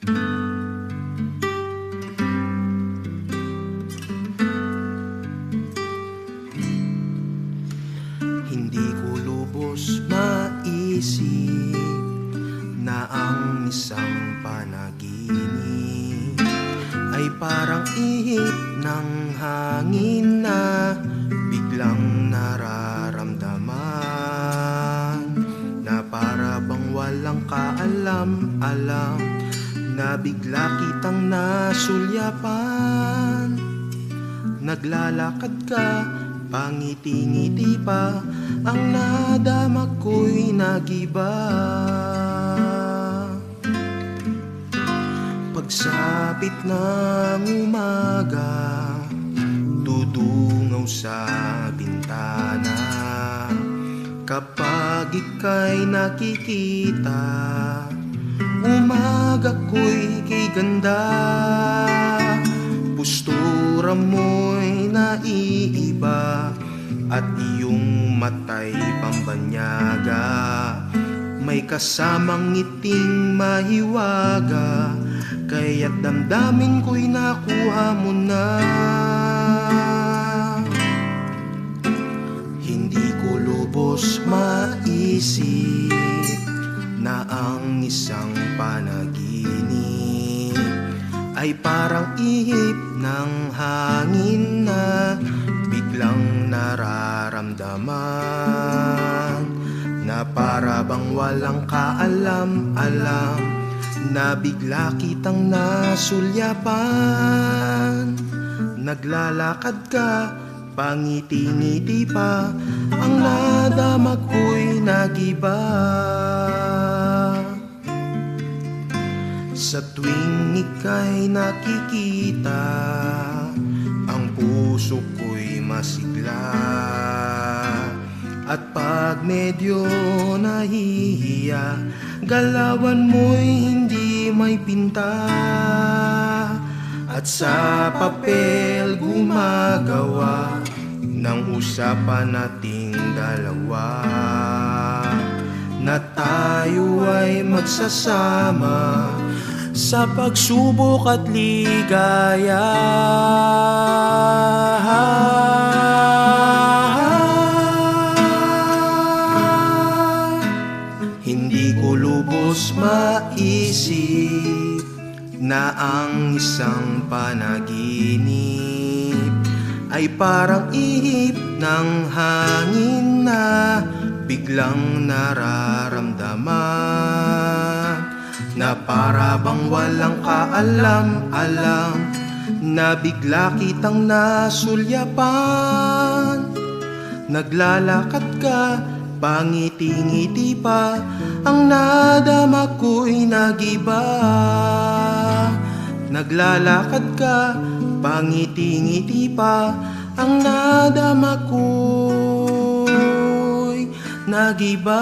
Hindi ko lubos maisip na ang isang panaginip ay parang ihip ng hangin na biglang nararamdaman, na para bang walang kaalam-alam, na bigla kitang nasulyapan. Naglalakad ka, pangiti-ngiti pa, ang nadama ko'y nagiba. Pagsapit ng umaga, dudungaw sa bintana. Kapag ika'y nakikita, umaga ko'y kay ganda. Postura mo'y naiiba at iyong matay pambanyaga. May kasamang ngiting mahiwaga, kaya't damdamin ko'y nakuha mo na. Hindi ko lubos maisip na ang isang panaginip ay parang ihip ng hangin na biglang nararamdaman, na para bang walang kaalam-alam, na bigla kitang nasulyapan. Naglalakad ka, pangiti-ngiti pa, ang nadama ko'y nagiba. Sa tuwing ika'y nakikita, ang puso ko'y masigla. At pag medyo nahihiya, galawan mo'y hindi may pinta. At sa papel gumagawa ng usapan nating dalawa, na tayo ay magsasama sa pagsubok at ligaya. Hindi ko lubos maisip na ang isang panaginip ay parang ihip ng hangin na biglang nararamdaman, na para bang walang kaalam-alam, na bigla kitang nasulyapan. Naglalakad ka, pangiti-ngiti pa, ang nadama ko'y nagiba. Naglalakad ka, pangiti-ngiti pa, ang nadama ko'y nagiba.